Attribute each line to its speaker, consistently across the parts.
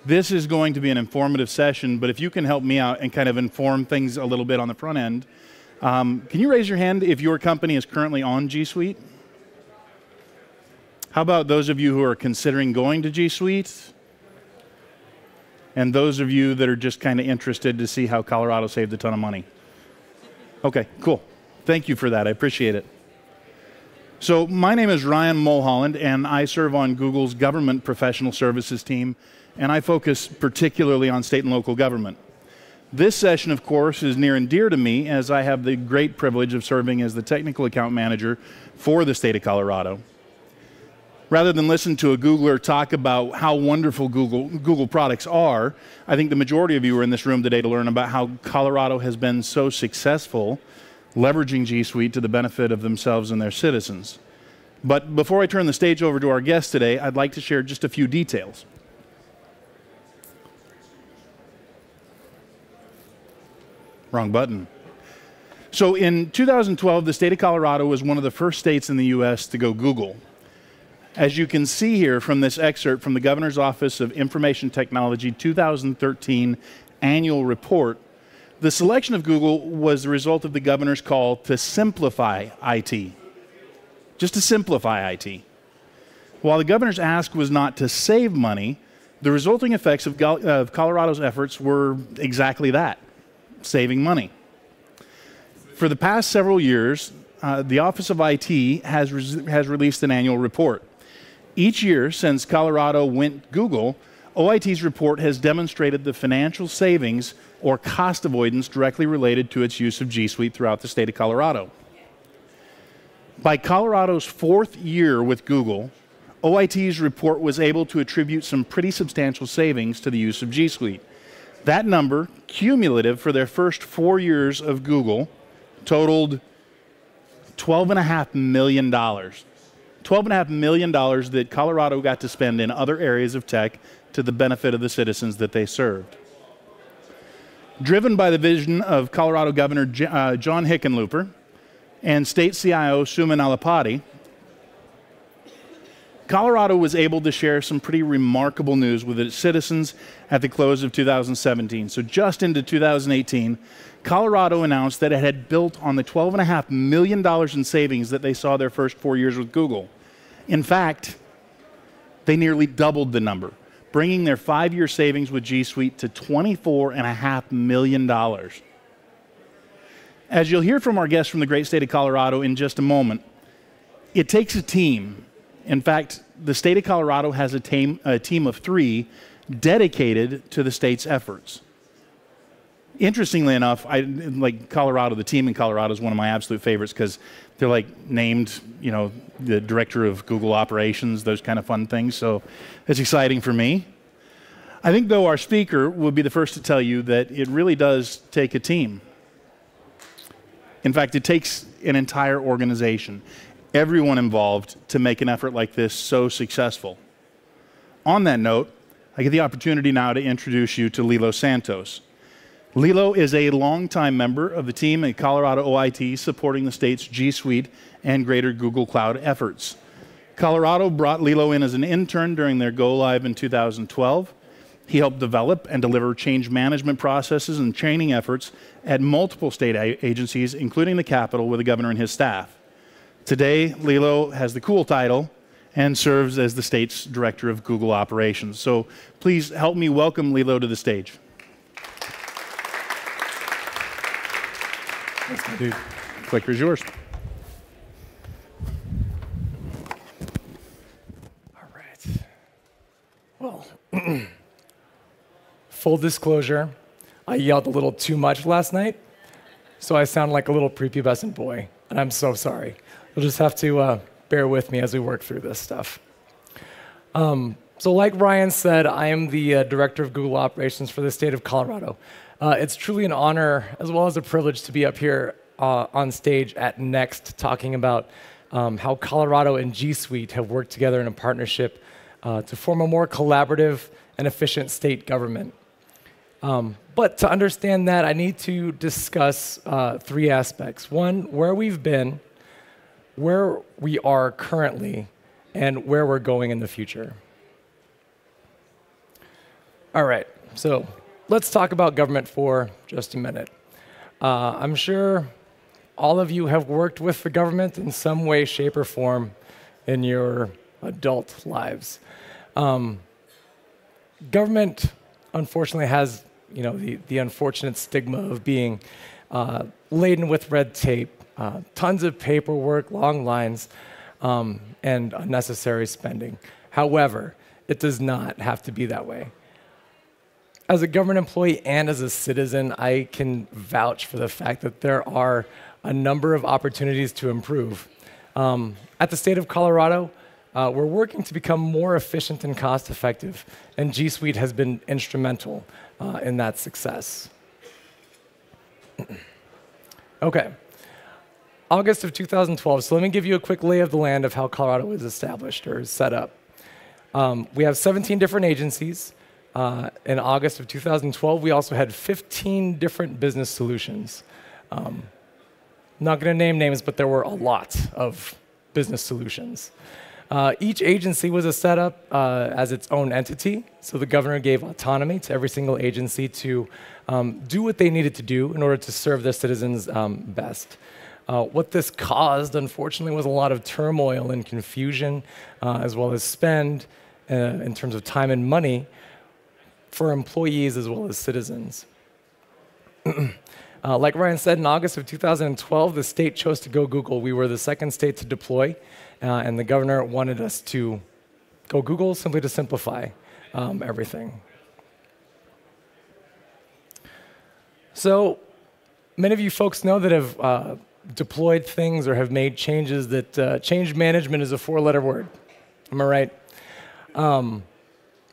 Speaker 1: This is going to be an informative session, but if you can help me out and kind of inform things a little bit on the front end, can you raise your hand if your company is currently on G Suite? How about those of you who are considering going to G Suite? And those of you that are just kind of interested to see how Colorado saved a ton of money? Okay, cool. Thank you for that. I appreciate it. So my name is Ryan Mulholland, and I serve on Google's government professional services team, and I focus particularly on state and local government. This session, of course, is near and dear to me, as I have the great privilege of serving as the technical account manager for the state of Colorado. Rather than listen to a Googler talk about how wonderful Google products are, I think the majority of you are in this room today to learn about how Colorado has been so successful leveraging G Suite to the benefit of themselves and their citizens. But before I turn the stage over to our guest today, I'd like to share just a few details. Wrong button. So in 2012, the state of Colorado was one of the first states in the US to go Google. As you can see here from this excerpt from the Governor's Office of Information Technology 2013 annual report, the selection of Google was the result of the governor's call to simplify IT. Just to simplify IT. While the governor's ask was not to save money, the resulting effects of Colorado's efforts were exactly that, saving money. For the past several years, the Office of IT has released an annual report. Each year since Colorado went Google, OIT's report has demonstrated the financial savings or cost avoidance directly related to its use of G Suite throughout the state of Colorado. By Colorado's fourth year with Google, OIT's report was able to attribute some pretty substantial savings to the use of G Suite. That number, cumulative for their first 4 years of Google, totaled $12.5 million. $12.5 million that Colorado got to spend in other areas of tech to the benefit of the citizens that they served. Driven by the vision of Colorado Governor John Hickenlooper and State CIO Suman Alapati, Colorado was able to share some pretty remarkable news with its citizens at the close of 2017. So just into 2018, Colorado announced that it had built on the $12.5 million in savings that they saw their first 4 years with Google. In fact, they nearly doubled the number, bringing their 5-year savings with G Suite to $24.5 million. As you'll hear from our guest from the great state of Colorado in just a moment, it takes a team. In fact, the state of Colorado has a team of 3 dedicated to the state's efforts. Interestingly enough, like Colorado, the team in Colorado is one of my absolute favorites because they're like named, you know, the director of Google operations, those kind of fun things. So it's exciting for me. I think, though, our speaker will be the first to tell you that it really does take a team. In fact, it takes an entire organization, everyone involved, to make an effort like this so successful. On that note, I get the opportunity now to introduce you to Lilo Santos. Lilo is a longtime member of the team at Colorado OIT supporting the state's G Suite and greater Google Cloud efforts. Colorado brought Lilo in as an intern during their go-live in 2012. He helped develop and deliver change management processes and training efforts at multiple state agencies, including the Capitol, with the governor and his staff. Today, Lilo has the cool title and serves as the state's director of Google operations. So please help me welcome Lilo to the stage. Thanks, my dude. Clicker's yours.
Speaker 2: All right. Well, full disclosure, I yelled a little too much last night, so I sound like a little prepubescent boy, and I'm so sorry. You'll just have to bear with me as we work through this stuff. So like Ryan said, I am the director of Google operations for the state of Colorado. It's truly an honor as well as a privilege to be up here on stage at Next talking about how Colorado and G Suite have worked together in a partnership to form a more collaborative and efficient state government. But to understand that, I need to discuss 3 aspects. 1, where we've been, where we are currently, and where we're going in the future. All right, so let's talk about government for just a minute. I'm sure all of you have worked with the government in some way, shape, or form in your adult lives. Government, unfortunately, has the unfortunate stigma of being laden with red tape, tons of paperwork, long lines, and unnecessary spending. However, it does not have to be that way. As a government employee and as a citizen, I can vouch for the fact that there are a number of opportunities to improve. At the state of Colorado, we're working to become more efficient and cost-effective, and G Suite has been instrumental in that success. Okay, August of 2012, so let me give you a quick lay of the land of how Colorado is established or is set up. We have 17 different agencies. In August of 2012, we also had 15 different business solutions. I'm not going to name names, but there were a lot of business solutions. Each agency was set up as its own entity, so the governor gave autonomy to every single agency to do what they needed to do in order to serve their citizens best. What this caused, unfortunately, was a lot of turmoil and confusion, as well as spend in terms of time and money for employees as well as citizens. Like Ryan said, in August of 2012, the state chose to go Google. We were the second state to deploy, and the governor wanted us to go Google simply to simplify everything. So many of you folks know that have deployed things or have made changes that change management is a four-letter word. Am I right?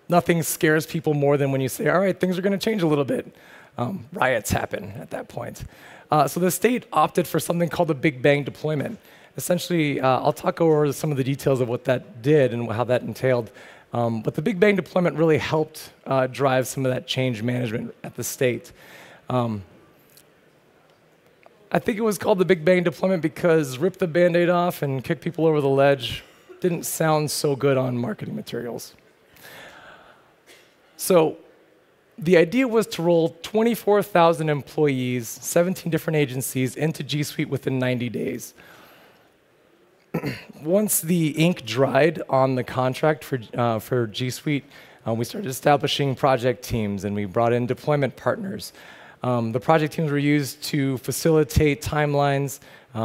Speaker 2: Nothing scares people more than when you say, all right, things are going to change a little bit. Riots happen at that point. So the state opted for something called a Big Bang deployment. Essentially, I'll talk over some of the details of what that did and how that entailed. But the Big Bang deployment really helped drive some of that change management at the state. I think it was called the Big Bang deployment because rip the Band-Aid off and kick people over the ledge didn't sound so good on marketing materials. So the idea was to roll 24,000 employees, 17 different agencies, into G Suite within 90 days. Once the ink dried on the contract for G Suite, we started establishing project teams, and we brought in deployment partners. The project teams were used to facilitate timelines,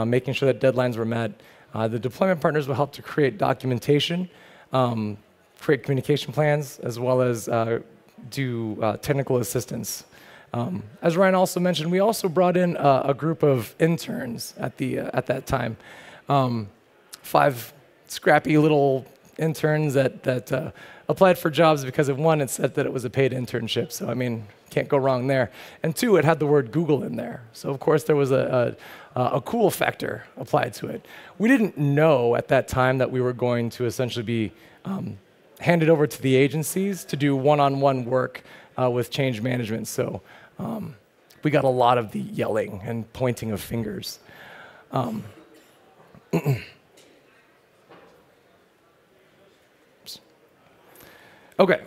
Speaker 2: making sure that deadlines were met. The deployment partners will help to create documentation, create communication plans, as well as do technical assistance. As Ryan also mentioned, we also brought in a group of interns at that time. 5 scrappy little interns that applied for jobs because of one, it said that it was a paid internship. So I mean, can't go wrong there. And 2, it had the word Google in there. So of course there was a cool factor applied to it. We didn't know at that time that we were going to essentially be handed over to the agencies to do one-on-one work with change management. So we got a lot of the yelling and pointing of fingers. Okay,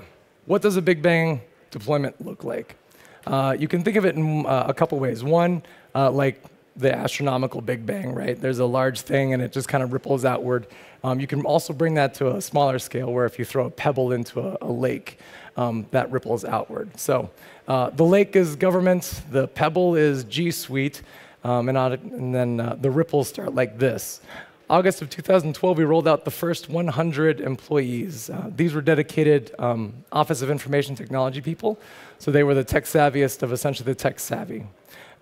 Speaker 2: what does a Big Bang deployment look like? You can think of it in a couple ways. One, like the astronomical Big Bang, right? There's a large thing and it just kind of ripples outward. You can also bring that to a smaller scale where if you throw a pebble into a lake, that ripples outward. So the lake is government, the pebble is G Suite, and then the ripples start like this. August of 2012, we rolled out the first 100 employees. These were dedicated Office of Information Technology people, so they were the tech savviest of essentially the tech savvy.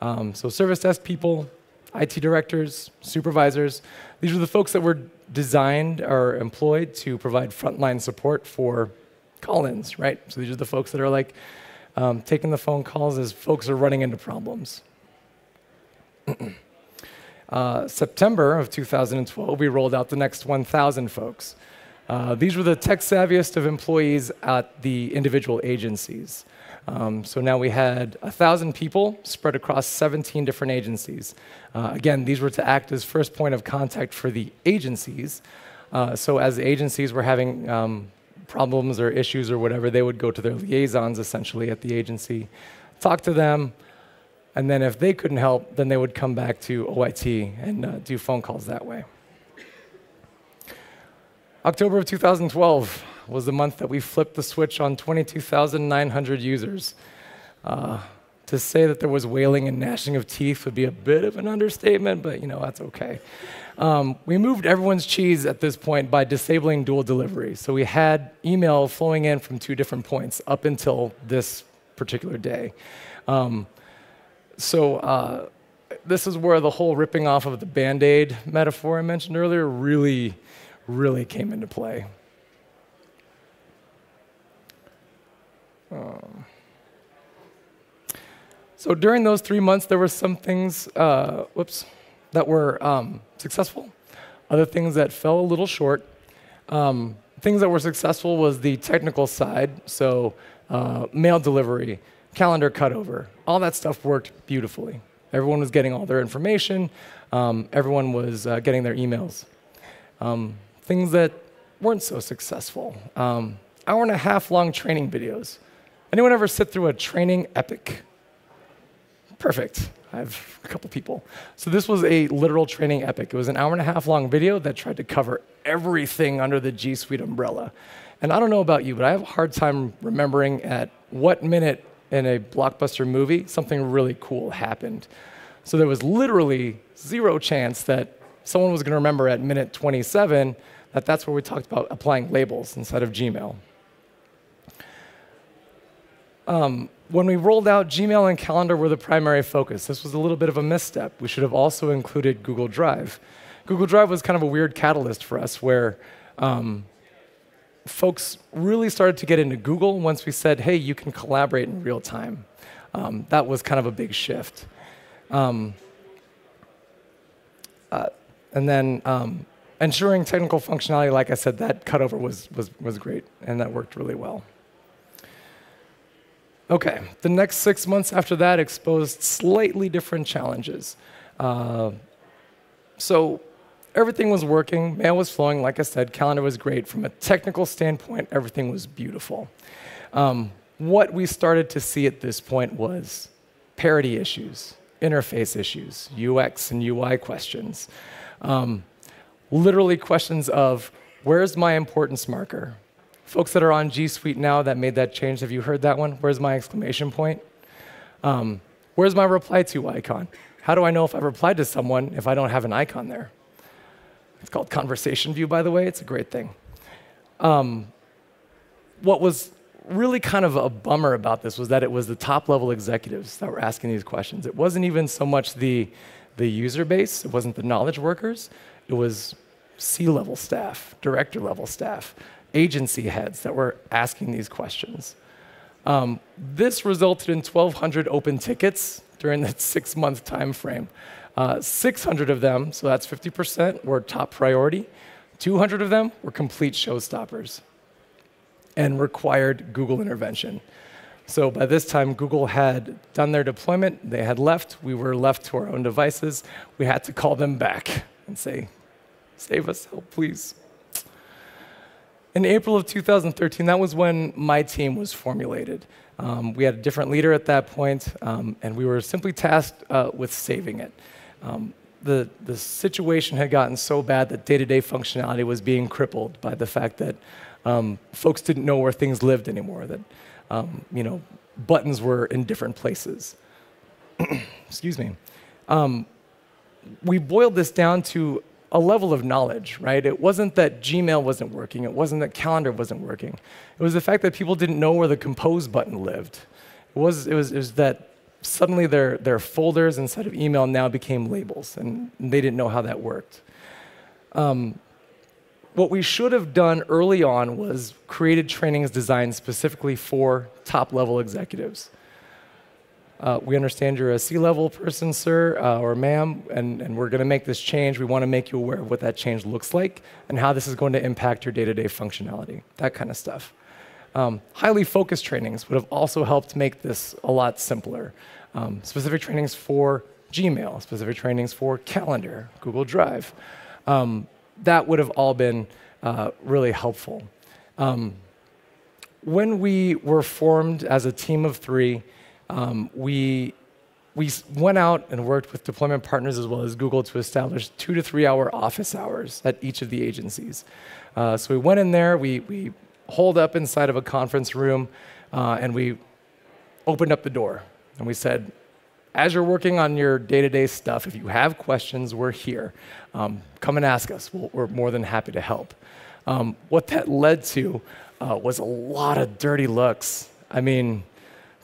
Speaker 2: So service desk people, IT directors, supervisors, these are the folks that were designed or employed to provide frontline support for call-ins, right? So these are the folks that are like taking the phone calls as folks are running into problems. September of 2012, we rolled out the next 1,000 folks. These were the tech savviest of employees at the individual agencies. So now we had 1,000 people spread across 17 different agencies. Again, these were to act as first point of contact for the agencies. So as the agencies were having problems or issues or whatever, they would go to their liaisons essentially at the agency, talk to them, and then if they couldn't help, then they would come back to OIT and do phone calls that way. October of 2012 was the month that we flipped the switch on 22,900 users. To say that there was wailing and gnashing of teeth would be a bit of an understatement, but that's okay. We moved everyone's cheese at this point by disabling dual delivery. So we had email flowing in from 2 different points up until this particular day. This is where the whole ripping off of the Band-Aid metaphor I mentioned earlier really came into play. So during those 3 months, there were some things that were successful, other things that fell a little short. Things that were successful was the technical side, so mail delivery, calendar cutover, all that stuff worked beautifully. Everyone was getting all their information, everyone was getting their emails. Things that weren't so successful, hour-and-a-half long training videos. Anyone ever sit through a training epic? Perfect. I have a couple people. So this was a literal training epic. It was an hour-and-a-half long video that tried to cover everything under the G Suite umbrella. And I don't know about you, but I have a hard time remembering at what minute in a blockbuster movie something really cool happened. So there was literally 0 chance that someone was going to remember at minute 27 that that's where we talked about applying labels inside of Gmail. When we rolled out, Gmail and Calendar were the primary focus. This was a little bit of a misstep. We should have also included Google Drive. Google Drive was kind of a weird catalyst for us where folks really started to get into Google once we said, hey, you can collaborate in real time. That was kind of a big shift. And then ensuring technical functionality, like I said, that cutover was great, and that worked really well. Okay, the next 6 months after that exposed slightly different challenges. So everything was working, mail was flowing, like I said, calendar was great. From a technical standpoint, everything was beautiful. What we started to see at this point was parity issues, interface issues, UX and UI questions. Literally questions of, where's my importance marker? Folks that are on G Suite now that made that change, have you heard that one? Where's my exclamation point? Where's my reply to icon? How do I know if I've replied to someone if I don't have an icon there? It's called conversation view, by the way. It's a great thing. What was really kind of a bummer about this was that it was the top-level executives that were asking these questions. It wasn't even so much the user base. It wasn't the knowledge workers. It was C-level staff, director-level staff, agency heads that were asking these questions. This resulted in 1,200 open tickets during that 6-month time frame. 600 of them, so that's 50%, were top priority. 200 of them were complete showstoppers and required Google intervention. So by this time, Google had done their deployment. They had left. We were left to our own devices. We had to call them back and say, save us, help, please. In April of 2013, that was when my team was formulated. We had a different leader at that point, and we were simply tasked with saving it. The situation had gotten so bad that day-to-day functionality was being crippled by the fact that folks didn't know where things lived anymore, that buttons were in different places. Excuse me. We boiled this down to a level of knowledge, right? It wasn't that Gmail wasn't working. It wasn't that Calendar wasn't working. It was the fact that people didn't know where the Compose button lived. It was that suddenly their folders inside of email now became labels, and they didn't know how that worked. What we should have done early on was created trainings designed specifically for top-level executives. We understand you're a C-level person, sir, or ma'am, and we're going to make this change. We want to make you aware of what that change looks like and how this is going to impact your day-to-day functionality, that kind of stuff. Highly focused trainings would have also helped make this a lot simpler. Specific trainings for Gmail, specific trainings for Calendar, Google Drive. That would have all been really helpful. When we were formed as a team of 3, we went out and worked with deployment partners as well as Google to establish 2 to 3 hour office hours at each of the agencies. So we went in there, we holed up inside of a conference room, and we opened up the door. And we said, as you're working on your day-to-day stuff, if you have questions, we're here. Come and ask us. We're more than happy to help. What that led to was a lot of dirty looks. I mean,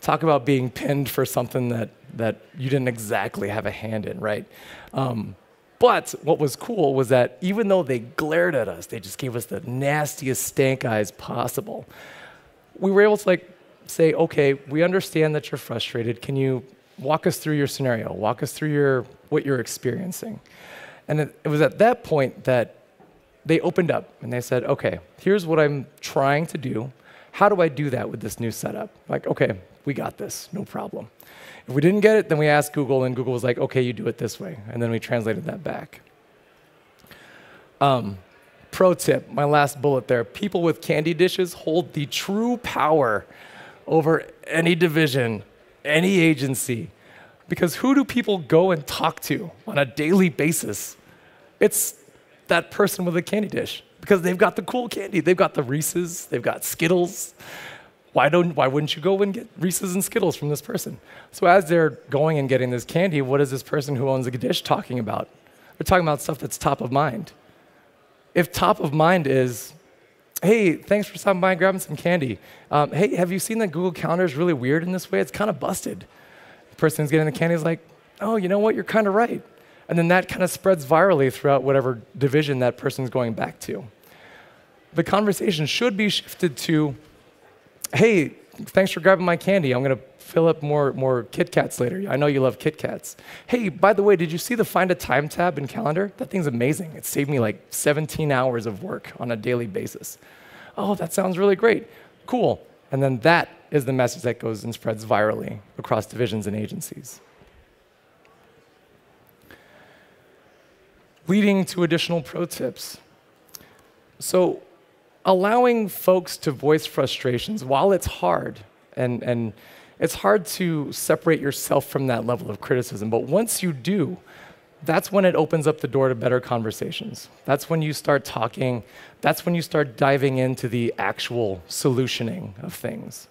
Speaker 2: talk about being pinned for something that you didn't exactly have a hand in, right? But what was cool was that even though they glared at us, they just gave us the nastiest stank eyes possible. We were able to say, okay, we understand that you're frustrated. Can you walk us through your scenario? Walk us through what you're experiencing. And it was at that point that they opened up and they said, okay, here's what I'm trying to do. How do I do that with this new setup? Like, okay, we got this, no problem. If we didn't get it, then we asked Google, and Google was like, okay, you do it this way. And then we translated that back. Pro tip, my last bullet there, people with candy dishes hold the true power over any division, any agency. Because who do people go and talk to on a daily basis? It's that person with a candy dish, because they've got the cool candy. They've got the Reese's, they've got Skittles. Why wouldn't you go and get Reese's and Skittles from this person? So as they're going and getting this candy, what is this person who owns a dish talking about? They're talking about stuff that's top of mind. If top of mind is, hey, thanks for stopping by and grabbing some candy. Hey, have you seen that Google Calendar is really weird in this way? It's kind of busted. The person who's getting the candy is like, oh, you know what? You're kind of right. And then that kind of spreads virally throughout whatever division that person's going back to. The conversation should be shifted to, hey, thanks for grabbing my candy. I'm going to fill up more Kit Kats later. I know you love Kit Kats. Hey, by the way, did you see the Find a Time tab in Calendar? That thing's amazing. It saved me like 17 hours of work on a daily basis. Oh, that sounds really great. Cool. And then that is the message that goes and spreads virally across divisions and agencies. Leading to additional pro tips. So allowing folks to voice frustrations, while it's hard, and it's hard to separate yourself from that level of criticism, but once you do, that's when it opens up the door to better conversations. That's when you start talking, that's when you start diving into the actual solutioning of things.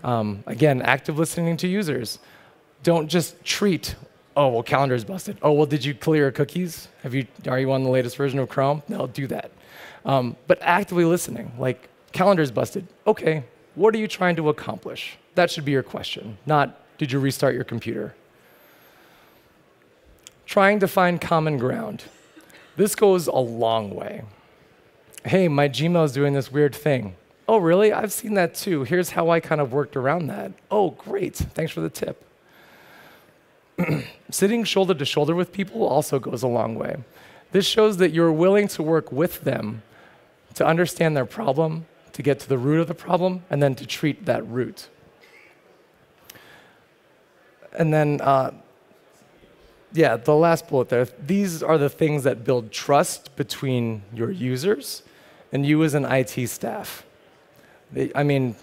Speaker 2: Again, active listening to users. Don't just treat, oh, well, calendar's busted. Oh, well, did you clear your cookies? Are you on the latest version of Chrome? No, do that. But actively listening, like, calendar's busted. Okay, what are you trying to accomplish? That should be your question, not, did you restart your computer? Trying to find common ground. This goes a long way. Hey, my Gmail's doing this weird thing. Oh, really? I've seen that too. Here's how I kind of worked around that. Oh, great. Thanks for the tip. Sitting shoulder to shoulder with people also goes a long way. This shows that you're willing to work with them to understand their problem, to get to the root of the problem, and then to treat that root. And then, the last bullet there, these are the things that build trust between your users and you as an IT staff. We've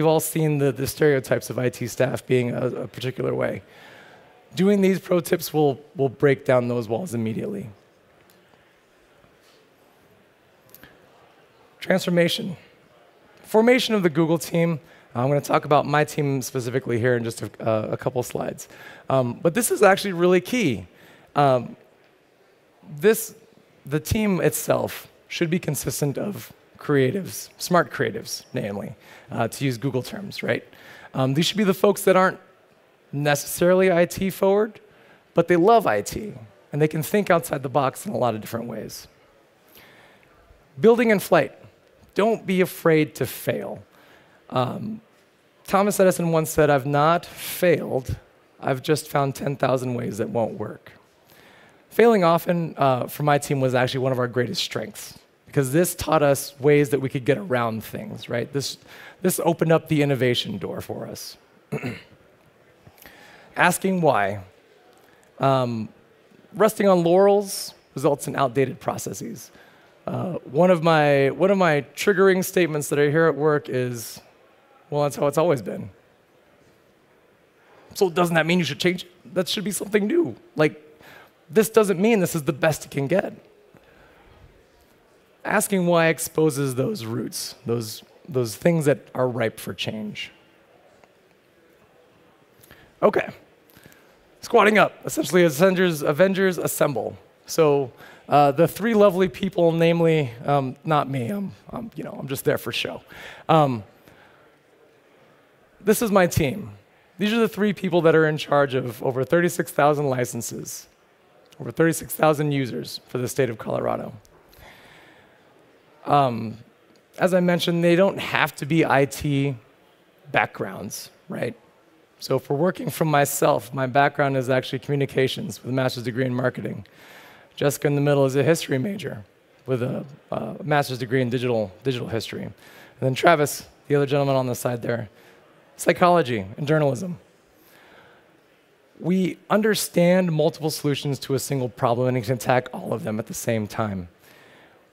Speaker 2: all seen the stereotypes of IT staff being a particular way. Doing these pro tips will break down those walls immediately. Transformation. Formation of the Google team. I'm going to talk about my team specifically here in just a couple slides. But this is actually really key. The team itself should be consistent of creatives, smart creatives, namely, to use Google terms, right? These should be the folks that aren't necessarily IT forward, but they love IT, and they can think outside the box in a lot of different ways. Building in flight. Don't be afraid to fail. Thomas Edison once said, I've not failed, I've just found 10,000 ways that won't work. Failing often for my team was actually one of our greatest strengths, because this taught us ways that we could get around things, right? This opened up the innovation door for us. Asking why. Resting on laurels results in outdated processes. One of my triggering statements that I hear at work is, well, that's how it's always been. So doesn't that mean you should change it? That should be something new. Like, this doesn't mean this is the best it can get. Asking why exposes those roots, those things that are ripe for change. Okay. Squatting up, essentially Avengers assemble. So the three lovely people, namely, not me, I'm just there for show. This is my team. These are the three people that are in charge of over 36,000 licenses, over 36,000 users for the state of Colorado. As I mentioned, they don't have to be IT backgrounds, right? So for working from myself, my background is actually communications with a master's degree in marketing. Jessica in the middle is a history major with a master's degree in digital history. And then Travis, the other gentleman on the side there, psychology and journalism. We understand multiple solutions to a single problem and can attack all of them at the same time.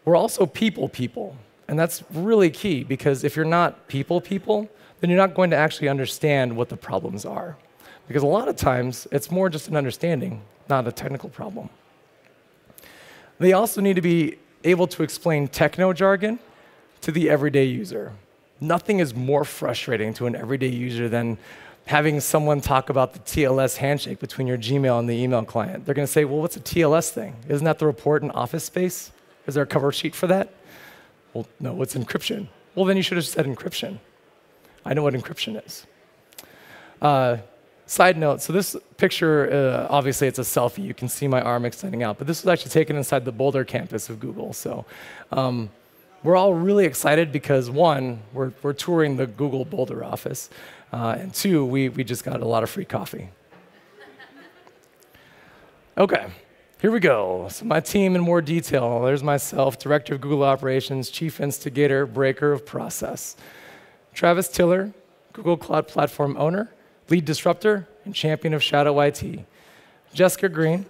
Speaker 2: We're also people, and that's really key because if you're not people, then you're not going to actually understand what the problems are. Because a lot of times, it's more just an understanding, not a technical problem. They also need to be able to explain techno jargon to the everyday user. Nothing is more frustrating to an everyday user than having someone talk about the TLS handshake between your Gmail and the email client. They're going to say, well, what's a TLS thing? Isn't that the report in Office Space? Is there a cover sheet for that? Well, no, it's encryption. Well, then you should have said encryption. I know what encryption is. Side note, so this picture, obviously it's a selfie. You can see my arm extending out, but this was actually taken inside the Boulder campus of Google. So we're all really excited because one, we're touring the Google Boulder office, and two, we just got a lot of free coffee. Okay, here we go. So my team in more detail. There's myself, Director of Google Operations, Chief Instigator, Breaker of Process. Travis Tiller, Google Cloud Platform Owner, Lead Disruptor, and Champion of Shadow IT. Jessica Green,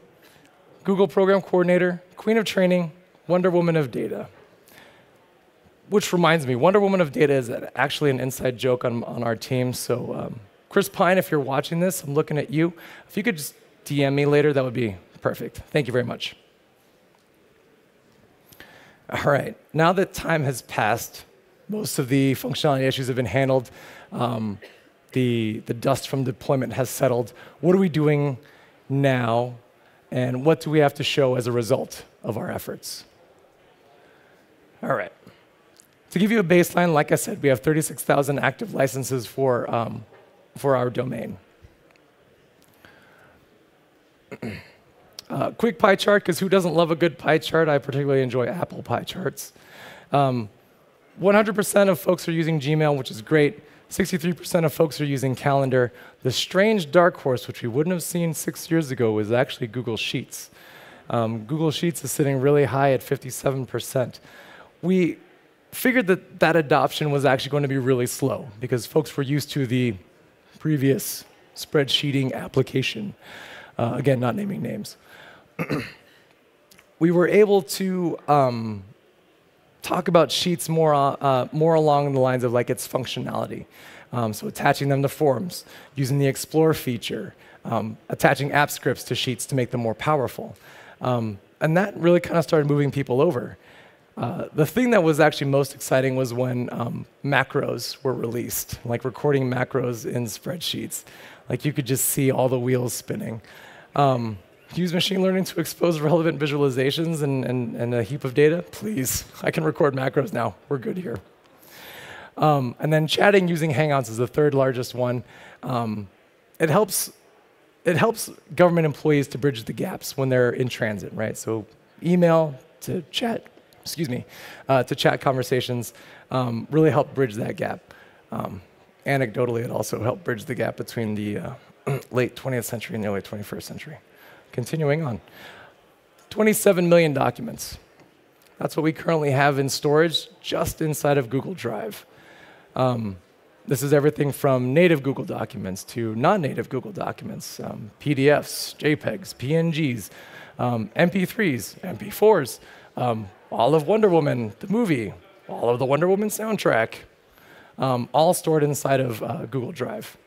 Speaker 2: Google Program Coordinator, Queen of Training, Wonder Woman of Data. Which reminds me, Wonder Woman of Data is actually an inside joke on our team. So Chris Pine, if you're watching this, I'm looking at you. If you could just DM me later, that would be perfect. Thank you very much. All right, now that time has passed, most of the functionality issues have been handled. The dust from deployment has settled. What are we doing now, and what do we have to show as a result of our efforts? All right. To give you a baseline, like I said, we have 36,000 active licenses for our domain. Quick pie chart, because who doesn't love a good pie chart? I particularly enjoy Apple pie charts. 100% of folks are using Gmail, which is great. 63% of folks are using Calendar. The strange dark horse, which we wouldn't have seen 6 years ago, was actually Google Sheets. Google Sheets is sitting really high at 57%. We figured that adoption was actually going to be really slow because folks were used to the previous spreadsheeting application. Again, not naming names. We were able to talk about Sheets more along the lines of like its functionality. So attaching them to forms, using the Explore feature, attaching app scripts to Sheets to make them more powerful. And that really kind of started moving people over. The thing that was actually most exciting was when macros were released, like recording macros in spreadsheets. Like you could just see all the wheels spinning. Use machine learning to expose relevant visualizations and a heap of data? Please, I can record macros now. We're good here. And then chatting using Hangouts is the third largest one. It helps government employees to bridge the gaps when they're in transit, right? So email to chat, to chat conversations really help bridge that gap. Anecdotally, it also helped bridge the gap between the late 20th century and the early 21st century. Continuing on, 27 million documents. That's what we currently have in storage just inside of Google Drive. This is everything from native Google documents to non-native Google documents, PDFs, JPEGs, PNGs, MP3s, MP4s, all of Wonder Woman, the movie, all of the Wonder Woman soundtrack, all stored inside of Google Drive.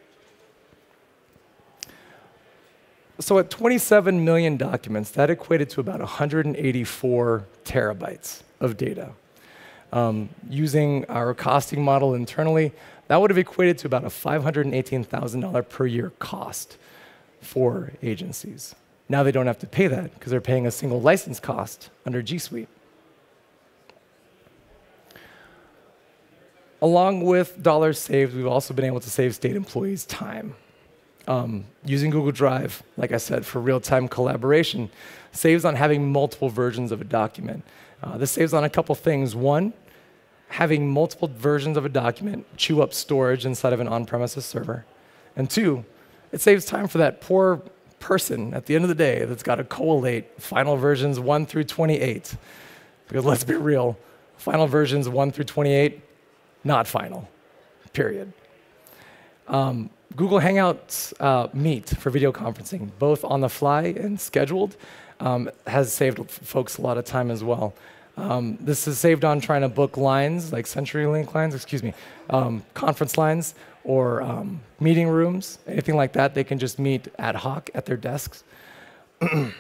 Speaker 2: So at 27 million documents, that equated to about 184 terabytes of data. Using our costing model internally, that would have equated to about a $518,000 per year cost for agencies. Now they don't have to pay that because they're paying a single license cost under G Suite. Along with dollars saved, we've also been able to save state employees time. Using Google Drive, like I said, for real-time collaboration, saves on having multiple versions of a document. This saves on a couple things. One, having multiple versions of a document chew up storage inside of an on-premises server. And two, it saves time for that poor person at the end of the day that's got to collate final versions 1 through 28. Because let's be real, final versions 1 through 28, not final, period. Google Hangouts Meet for video conferencing, both on the fly and scheduled, has saved folks a lot of time as well. This is saved on trying to book lines, like CenturyLink lines, conference lines, or meeting rooms, anything like that. They can just meet ad hoc at their desks. And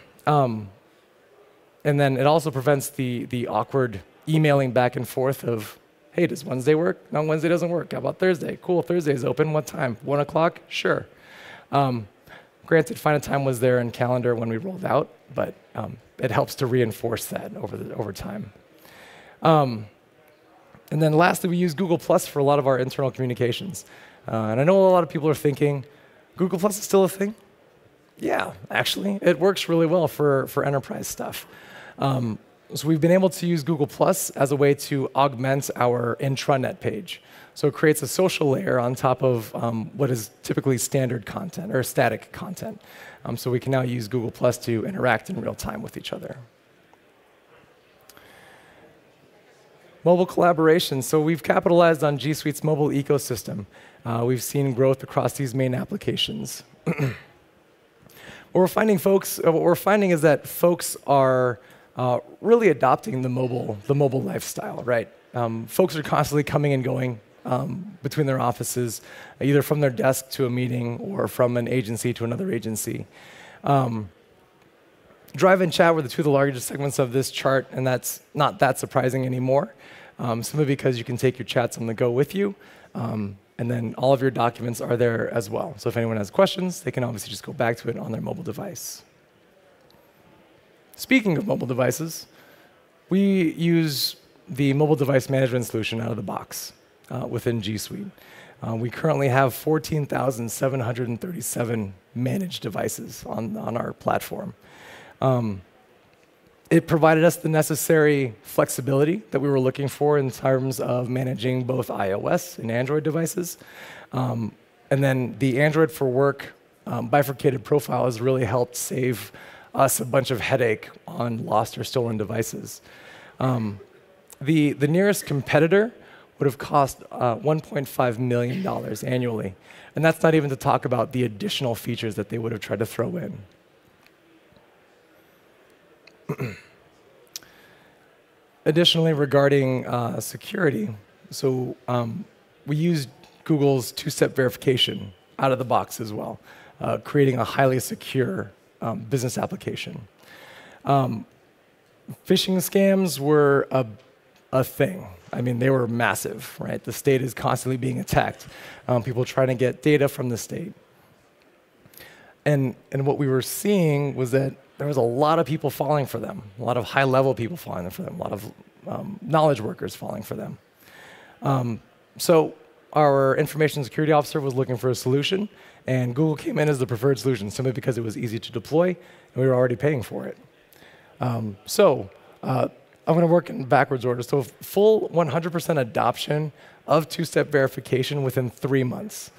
Speaker 2: then it also prevents the awkward emailing back and forth of, hey, does Wednesday work? No, Wednesday doesn't work. How about Thursday? Cool, Thursday's open. What time? 1 o'clock? Sure. Granted, Find a Time was there in calendar when we rolled out, but it helps to reinforce that over time. And then lastly, we use Google Plus for a lot of our internal communications. And I know a lot of people are thinking, Google Plus is still a thing? Yeah, actually, it works really well for enterprise stuff. So we've been able to use Google Plus as a way to augment our intranet page. So it creates a social layer on top of what is typically standard content or static content. So we can now use Google Plus to interact in real time with each other. Mobile collaboration. So we've capitalized on G Suite's mobile ecosystem. We've seen growth across these main applications. What we're finding is that folks are really adopting the mobile lifestyle, right? Folks are constantly coming and going between their offices, either from their desk to a meeting or from an agency to another agency. Drive and chat were the two of the largest segments of this chart, and that's not that surprising anymore, simply because you can take your chats on the go with you, and then all of your documents are there as well. So if anyone has questions, they can obviously just go back to it on their mobile device. Speaking of mobile devices, we use the mobile device management solution out of the box within G Suite. We currently have 14,737 managed devices on our platform. It provided us the necessary flexibility that we were looking for in terms of managing both iOS and Android devices. And then the Android for Work bifurcated profile has really helped save us a bunch of headache on lost or stolen devices. The nearest competitor would have cost $1.5 million annually. And that's not even to talk about the additional features that they would have tried to throw in. Additionally, regarding security, so we used Google's two-step verification out of the box as well, creating a highly secure business application. Phishing scams were a thing. I mean, they were massive, right? The state is constantly being attacked. People trying to get data from the state. And what we were seeing was that there was a lot of people falling for them, a lot of high-level people falling for them, a lot of knowledge workers falling for them. So our information security officer was looking for a solution, and Google came in as the preferred solution simply because it was easy to deploy, and we were already paying for it. I'm going to work in backwards order. So full 100% adoption of two-step verification within 3 months.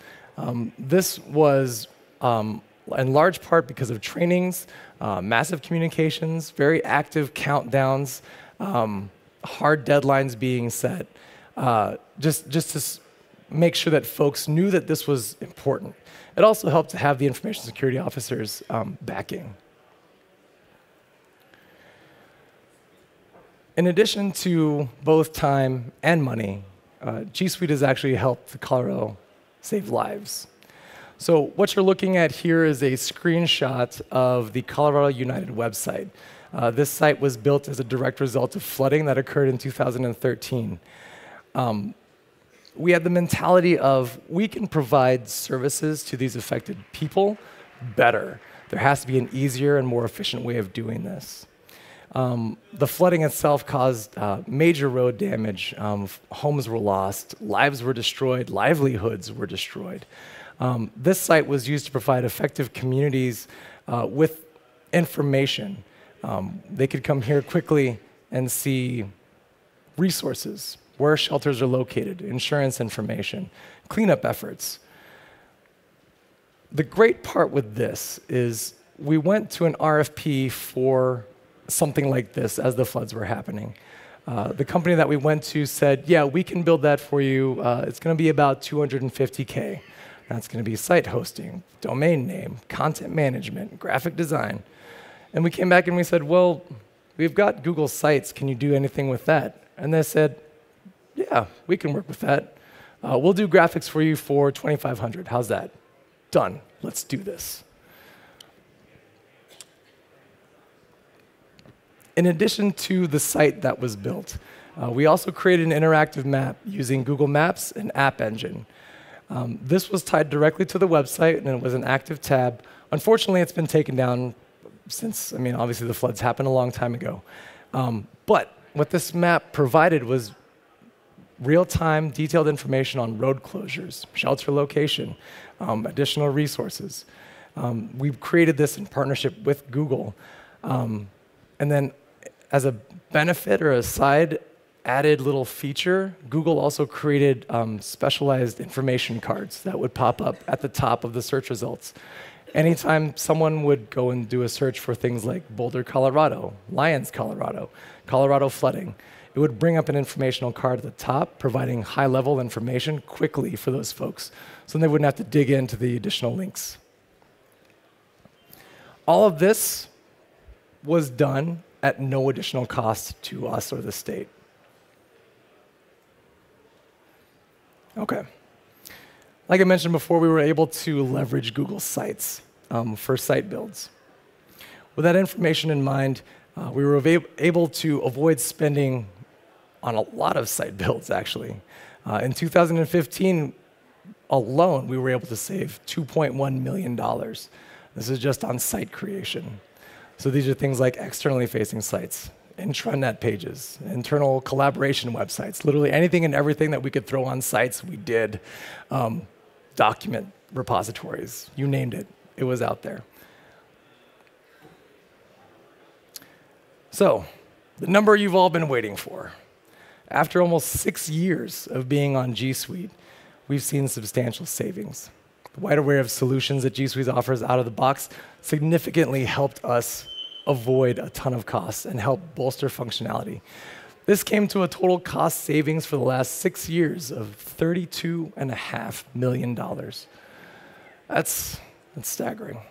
Speaker 2: This was in large part because of trainings, massive communications, very active countdowns, hard deadlines being set, just to make sure that folks knew that this was important. It also helped to have the information security officers backing. In addition to both time and money, G Suite has actually helped the Colorado save lives. So what you're looking at here is a screenshot of the Colorado United website. This site was built as a direct result of flooding that occurred in 2013. We had the mentality of, we can provide services to these affected people better. There has to be an easier and more efficient way of doing this. The flooding itself caused major road damage. Homes were lost, lives were destroyed, livelihoods were destroyed. This site was used to provide affected communities with information. They could come here quickly and see resources, where shelters are located, insurance information, cleanup efforts. The great part with this is we went to an RFP for something like this as the floods were happening. The company that we went to said, yeah, we can build that for you. It's going to be about $250K. That's going to be site hosting, domain name, content management, graphic design. And we came back and we said, well, we've got Google Sites. Can you do anything with that? And they said, yeah, we can work with that. We'll do graphics for you for $2,500. How's that? Done. Let's do this. In addition to the site that was built, we also created an interactive map using Google Maps and App Engine. This was tied directly to the website, and it was an active tab. Unfortunately, it's been taken down since, obviously the floods happened a long time ago. But what this map provided was real-time, detailed information on road closures, shelter location, additional resources. We've created this in partnership with Google. And then as a benefit or a side added little feature, Google also created specialized information cards that would pop up at the top of the search results. Anytime someone would go and do a search for things like Boulder, Colorado, Lyons, Colorado, Colorado flooding, it would bring up an informational card at the top, providing high-level information quickly for those folks, so they wouldn't have to dig into the additional links. All of this was done at no additional cost to us or the state. Okay. Like I mentioned before, we were able to leverage Google Sites for site builds. With that information in mind, we were able to avoid spending on a lot of site builds, actually. In 2015 alone, we were able to save $2.1 million. This is just on site creation. So these are things like externally facing sites, intranet pages, internal collaboration websites, literally anything and everything that we could throw on sites, we did. Document repositories, you named it, it was out there. So, the number you've all been waiting for. After almost 6 years of being on G Suite, we've seen substantial savings. The wide array of solutions that G Suite offers out of the box significantly helped us avoid a ton of costs and help bolster functionality. This came to a total cost savings for the last 6 years of $32.5 million. That's staggering,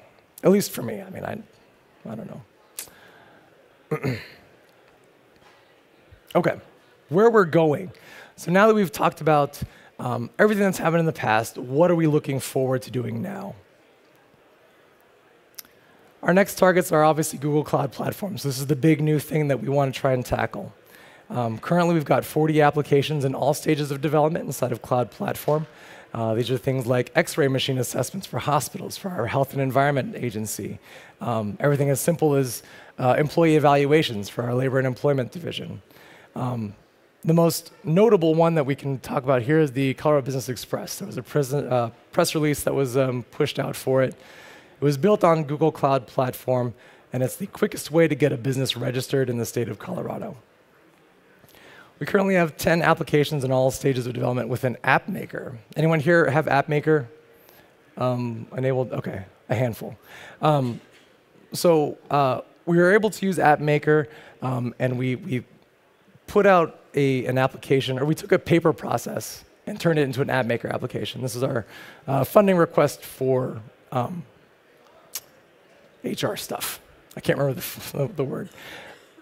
Speaker 2: at least for me. I don't know. Okay, where we're going. So now that we've talked about everything that's happened in the past, what are we looking forward to doing now? Our next targets are obviously Google Cloud Platforms. This is the big new thing that we want to try and tackle. Currently, we've got 40 applications in all stages of development inside of Cloud Platform. These are things like X-ray machine assessments for hospitals, for our Health and Environment Agency. Everything as simple as employee evaluations for our Labor and Employment Division. The most notable one that we can talk about here is the Colorado Business Express. There was a press release that was pushed out for it. It was built on Google Cloud Platform, and it's the quickest way to get a business registered in the state of Colorado. We currently have 10 applications in all stages of development with an app maker. Anyone here have app maker enabled? Okay, a handful. So we were able to use app maker, and we put out an application, or we took a paper process and turned it into an app maker application. This is our funding request for HR stuff. I can't remember the word.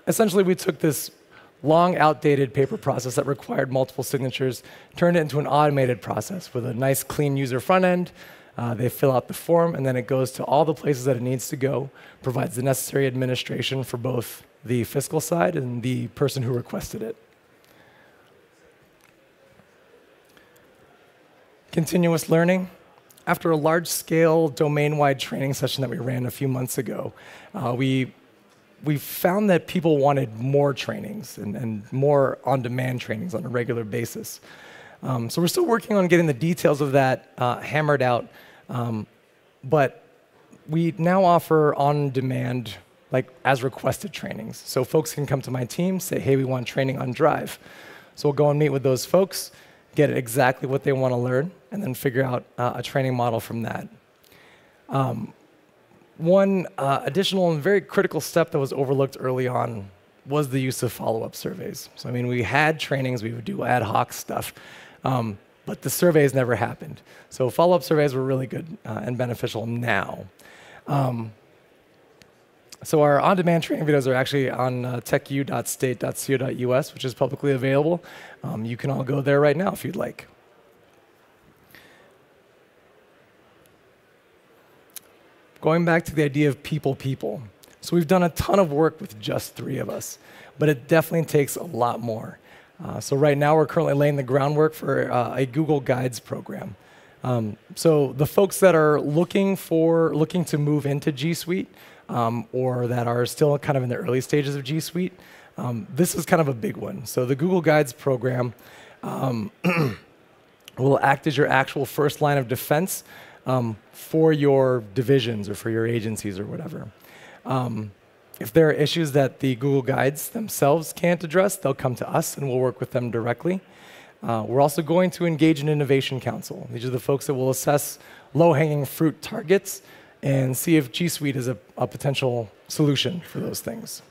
Speaker 2: Essentially, we took this long, outdated paper process that required multiple signatures, turned it into an automated process with a nice, clean user front end. They fill out the form, and then it goes to all the places that it needs to go, provides the necessary administration for both the fiscal side and the person who requested it. Continuous learning. After a large-scale, domain-wide training session that we ran a few months ago, we found that people wanted more trainings and more on-demand trainings on a regular basis. So we're still working on getting the details of that hammered out, but we now offer on-demand, like as requested trainings. So folks can come to my team, say, hey, we want training on Drive. So we'll go and meet with those folks, get exactly what they want to learn, and then figure out a training model from that. One additional and very critical step that was overlooked early on was the use of follow-up surveys. So I mean, we had trainings, we would do ad hoc stuff, but the surveys never happened. So follow-up surveys were really good and beneficial now. So our on-demand training videos are actually on techu.state.co.us, which is publicly available. You can all go there right now if you'd like. Going back to the idea of people. So we've done a ton of work with just 3 of us, but it definitely takes a lot more. So right now we're currently laying the groundwork for a Google Guides program. So the folks that are looking to move into G Suite, or that are still kind of in the early stages of G Suite, this is kind of a big one. So the Google Guides program will act as your actual first line of defense for your divisions or for your agencies or whatever. If there are issues that the Google Guides themselves can't address, they'll come to us and we'll work with them directly. We're also going to engage an innovation council. These are the folks that will assess low-hanging fruit targets and see if G Suite is a potential solution for those things.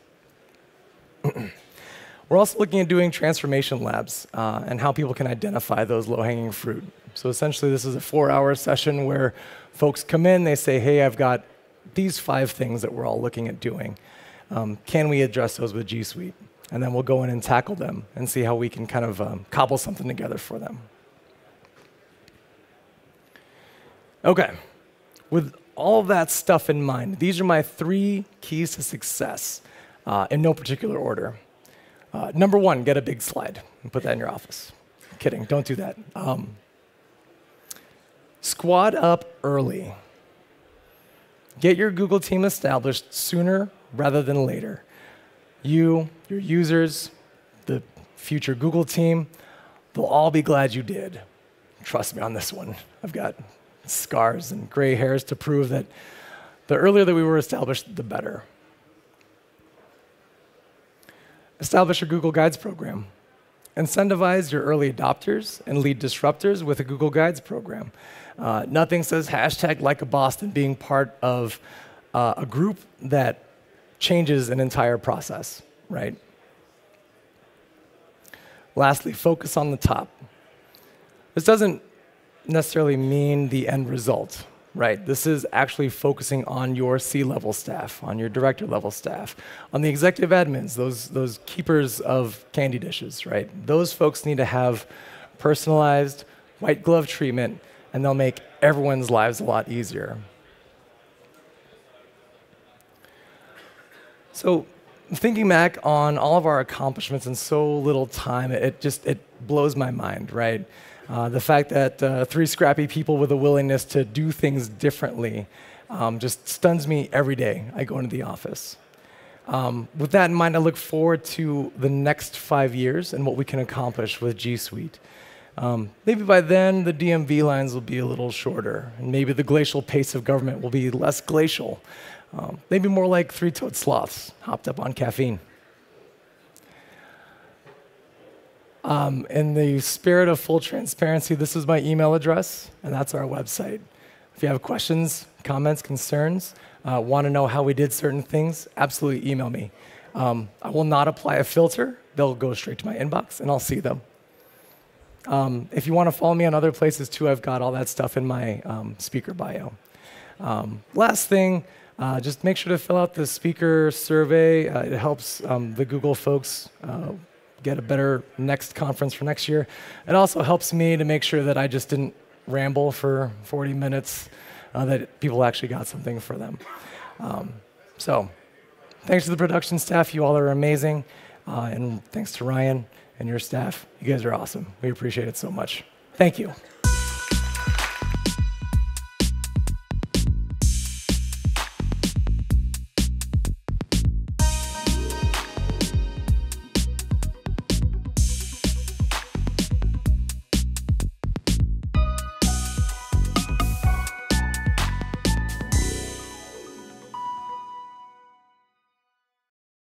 Speaker 2: We're also looking at doing transformation labs and how people can identify those low-hanging fruit. So essentially, this is a 4-hour session where folks come in, they say, hey, I've got these 5 things that we're all looking at doing. Can we address those with G Suite? And then we'll go in and tackle them and see how we can kind of cobble something together for them. OK, with all of that stuff in mind, these are my 3 keys to success in no particular order. Number 1, get a big slide and put that in your office. Kidding, don't do that. Squad up early. Get your Google team established sooner rather than later. You, your users, the future Google team, they'll all be glad you did. Trust me on this one. I've got scars and gray hairs to prove that the earlier that we were established, the better. Establish your Google Guides program. Incentivize your early adopters and lead disruptors with a Google Guides program. Nothing says hashtag like a boss than being part of a group that changes an entire process, right? Lastly, focus on the top. This doesn't necessarily mean the end result, right? This is actually focusing on your C-level staff, on your director-level staff, on the executive admins, those keepers of candy dishes, right? Those folks need to have personalized, white glove treatment, and they'll make everyone's lives a lot easier. So thinking back on all of our accomplishments in so little time, it blows my mind, right? The fact that 3 scrappy people with a willingness to do things differently just stuns me every day I go into the office. With that in mind, I look forward to the next 5 years and what we can accomplish with G Suite. Maybe by then, the DMV lines will be a little shorter, and maybe the glacial pace of government will be less glacial. Maybe more like 3-toed sloths hopped up on caffeine. In the spirit of full transparency, this is my email address, and that's our website. If you have questions, comments, concerns, want to know how we did certain things, absolutely email me. I will not apply a filter. They'll go straight to my inbox, and I'll see them. If you want to follow me on other places, too, I've got all that stuff in my speaker bio. Last thing, just make sure to fill out the speaker survey. It helps the Google folks get a better next conference for next year. It also helps me to make sure that I just didn't ramble for 40 minutes, that people actually got something for them. So thanks to the production staff. You all are amazing. And thanks to Ryan and your staff. You guys are awesome. We appreciate it so much. Thank you.